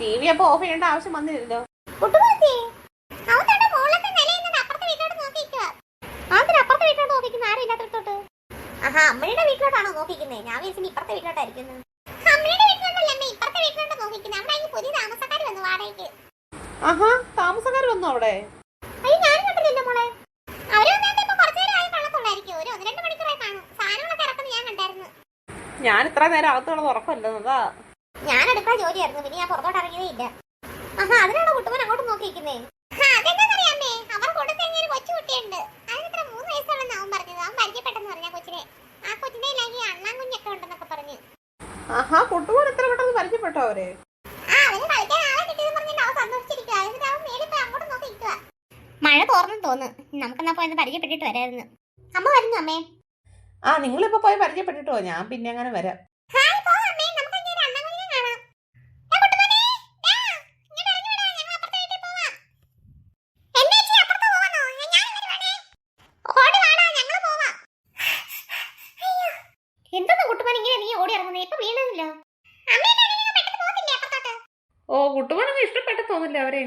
T V അപ്പൊ of ചെയ്യേണ്ട ആവശ്യം വന്നില്ലല്ലോ. അമ്മയുടെ വീട്ടിലോട്ടാണോ നോക്കിക്കുന്നത്? ഞാൻ വിചാരിച്ചു ഇപ്പുറത്തെ വീട്ടിലോട്ടായിരിക്കുന്നു. താമസക്കാർ വന്നു അവിടെ. ഞാൻ ഇത്ര നേരം അകത്തുള്ളത് ഉറക്കമല്ലതാ. ഞാൻ അടുക്കള ജോലിയായിരുന്നു, പിന്നെ ഞാൻ പുറത്തോട്ട് ഇറങ്ങിയതേ ഇല്ല. അതിനാണോ കുട്ടുമോൻ അങ്ങോട്ട് നോക്കിയിരിക്കുന്നേ? അവർ കൊടുത്തങ്ങ ഒരു കൊച്ചുകുട്ടിയുണ്ട്, അതിന് 3 വയസ്സുള്ളെന്ന് അവൻ പറഞ്ഞത്. അവൻ പരിചയപ്പെട്ടെന്ന് പറഞ്ഞ കൊച്ചിനെ. ആ കൊച്ചിനെ അണ്ണാൻ കുഞ്ഞൊക്കെ ഉണ്ടെന്നൊക്കെ പറഞ്ഞു. കുട്ടുമോൻ എത്ര പെട്ടെന്ന് പരിചയപ്പെട്ടോ അവരെ? മഴ തോർന്നും തോന്നുന്നു. നമുക്കെന്നാ പോയി പരിചയപ്പെട്ടിട്ട് വരായിരുന്നു. അമ്മ വരുന്നു അമ്മേ. നിങ്ങളിപ്പോ പോയി പരിചയപ്പെട്ടിട്ടോ, ഞാൻ പിന്നെ അങ്ങനെ വരാം. കുട്ടുമോനൊന്നും ഇഷ്ടപ്പെട്ടു തോന്നില്ല അവരെ.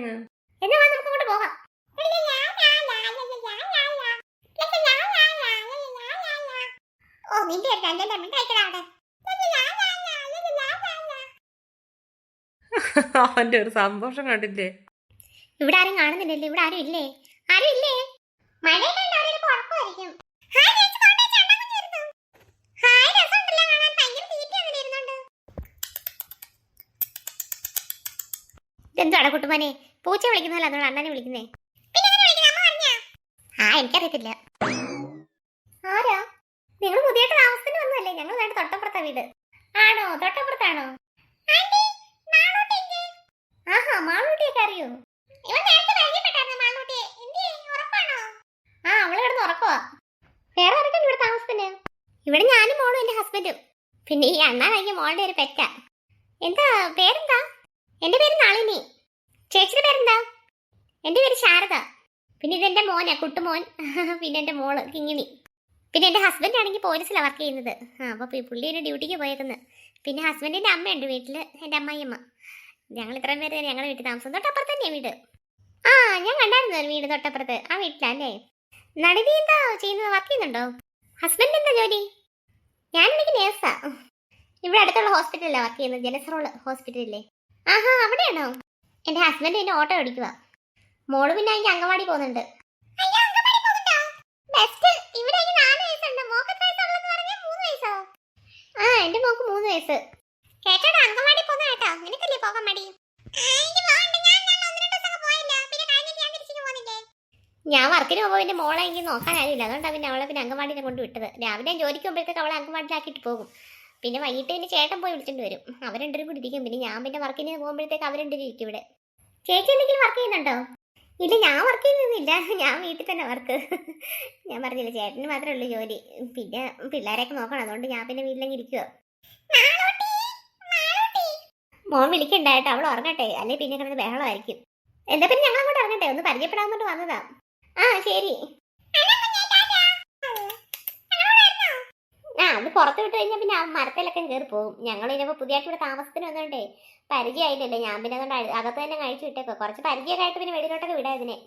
അവന്റെ ഒരു സന്തോഷം കണ്ടില്ലേ? ഇവിടെ ആരും കാണുന്നില്ലല്ലേ? ഇവിടെ ആരും ഇല്ലേ? ആരും ഇല്ലേ? എന്താണ് കുട്ടുമോനെ പൂച്ച വിളിക്കുന്നല്ലോ, അതോട് അണ്ണനെ വിളിക്കുന്നേ? എനിക്കറിയത്തില്ല. ആരാ? നിങ്ങൾ പുതിയായിട്ട് താമസത്തിന് വന്നല്ലേ? ഞങ്ങൾ വേണ്ട തൊട്ടപ്പുറത്താ വീട്. ആണോ? തൊട്ടപ്പുറത്താണോ? മാളൂട്ടിയൊക്കെ അറിയോ? അവള് കിടന്ന് ഉറക്കവാ. വേറെ ആരൊക്കെയാണ് ഇവിടെ താമസത്തിന്? ഇവിടെ ഞാനും മോളും എന്റെ ഹസ്ബൻഡും, പിന്നെ ഈ അണ്ണാനാക്കിയ മോളുടെ ഒരു പെറ്റാ. എന്താ പേരെന്താ? എന്റെ പേര് നളിനി. ചേച്ചിയുടെ പേരെന്താ? എന്റെ പേര് ശാരദ. പിന്നെ ഇതെന്റെ മോനാ കുട്ടുമോൻ. പിന്നെ എന്റെ മോള് കിങ്ങിണി. പിന്നെ എന്റെ ഹസ്ബൻഡ് ആണെങ്കിൽ പോലീസിലാണ് വർക്ക് ചെയ്യുന്നത്. അപ്പൊ പുള്ളി ഒരു ഡ്യൂട്ടിക്ക് പോയേക്കുന്നത്. പിന്നെ ഹസ്ബൻഡിന്റെ അമ്മയുണ്ട് വീട്ടില്, എന്റെ അമ്മായിയമ്മ. ഞങ്ങൾ ഇത്രയും പേര് ഞങ്ങളുടെ വീട്ടിൽ താമസം. തൊട്ടപ്പുറത്ത് തന്നെയാ വീട്. ഞാൻ കണ്ടായിരുന്നു ഒരു വീട് തൊട്ടപ്പുറത്ത്. ആ വീട്ടിലല്ലേ? നളിനി എന്താ ചെയ്യുന്നത്? വർക്ക് ചെയ്യുന്നുണ്ടോ? ഹസ്ബൻഡ് എന്താ ജോലി? ഞാനെനിക്ക് നേഴ്സാ. ഇവിടെ അടുത്തുള്ള ഹോസ്പിറ്റലിലാണ് വർക്ക് ചെയ്യുന്നത്, ജലസറോള് ഹോസ്പിറ്റലില്ലേ. അവിടെയാണോ? എന്റെ ഹസ്ബൻഡ് എന്നെ ഓട്ടോ ഓടിക്കുക. മോള് പിന്നെ എനിക്ക് അംഗൻവാടി പോകുന്നുണ്ട്. എന്റെ മോക്ക് 3 വയസ്സ്. ഞാൻ വർക്കിന് പോകുമ്പോൾ എന്റെ മോളെ എനിക്ക് നോക്കാൻ ആരില്ല, അതുകൊണ്ടാണ് പിന്നെ അവളെ പിന്നെ അംഗൻവാടിനെ കൊണ്ട് വിട്ടത്. രാവിലെ ഞാൻ ജോലിക്ക് പോകുമ്പോഴത്തേക്ക് അവളെ അംഗൻവാടിയിലാക്കിയിട്ട് പോകും. പിന്നെ വൈകിട്ട് പിന്നെ ചേട്ടൻ പോയി വിളിച്ചിട്ട് വരും. അവർ രണ്ടുപേരും കൂടി ഇരിക്കും. പിന്നെ ഞാൻ പിന്നെ വർക്കിന് പോകുമ്പോഴത്തേക്ക് അവർ രണ്ടുപേരും ഇരിക്കും ഇവിടെ. ചേച്ചി എന്തെങ്കിലും വർക്ക് ചെയ്യുന്നുണ്ടോ? ഇല്ല, ഞാൻ വർക്ക് ചെയ്യുന്നില്ല. ഞാൻ വീട്ടിൽ തന്നെ വർക്ക്. ഞാൻ പറഞ്ഞില്ല, ചേട്ടന് മാത്രമേ ഉള്ളൂ ജോലി. പിന്നെ പിള്ളേരെയൊക്കെ നോക്കണം, അതുകൊണ്ട് ഞാൻ പിന്നെ വീട്ടിലെങ്കിൽ ഇരിക്കുക. മോൻ വിളിക്കണ്ടായിട്ട്, അവൾ ഉറങ്ങട്ടെ, അല്ലെ പിന്നെ കിടന്ന് ബഹളമായിരിക്കും. എന്താ പിന്നെ ഞങ്ങൾ അങ്ങോട്ട് ഇറങ്ങട്ടെ, ഒന്ന് പരിചയപ്പെടാൻ വന്നതാ. ശരി. അത് പുറത്ത് വിട്ട് കഴിഞ്ഞാൽ പിന്നെ ആ മരത്തിലൊക്കെ കയറി പോകും. ഞങ്ങൾ ഇതിപ്പോ പുതിയതായിട്ട് ഇവിടെ താമസത്തിന് വന്നോണ്ടേ പരിചയമായില്ലല്ലേ. ഞാൻ പിന്നെ അതുകൊണ്ട് അകത്ത് തന്നെ കഴിച്ചു വിട്ടേക്കോ. കുറച്ച് പരിചയമൊക്കെ ആയിട്ട് പിന്നെ വെളിയിലോട്ടൊക്കെ വിടാ ഇതിനെ.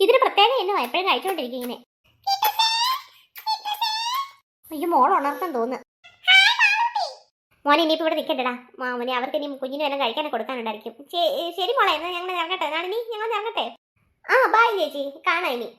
ഇതിന് പ്രത്യേകം എന്നോ എപ്പോഴും കഴിച്ചോണ്ടിരിക്കും ഇങ്ങനെ. അയ്യോ, മോൾ ഉണർത്താൻ തോന്നുന്നു. മോനെ ഇനിയിപ്പോൾ ഇവിടെ നിൽക്കണ്ടടാ. മോനെ അവർക്ക് ഇനി കുഞ്ഞിനും എല്ലാം കഴിക്കാനൊക്കെ കൊടുക്കാനുണ്ടായിരിക്കും. ശരി മോളെ, എന്നാൽ ഞങ്ങൾ ഇറങ്ങട്ടെ. നാളെ ഞങ്ങൾ ഇറങ്ങട്ടെ. ബൈ ചേച്ചി, കാണാം ഇനി.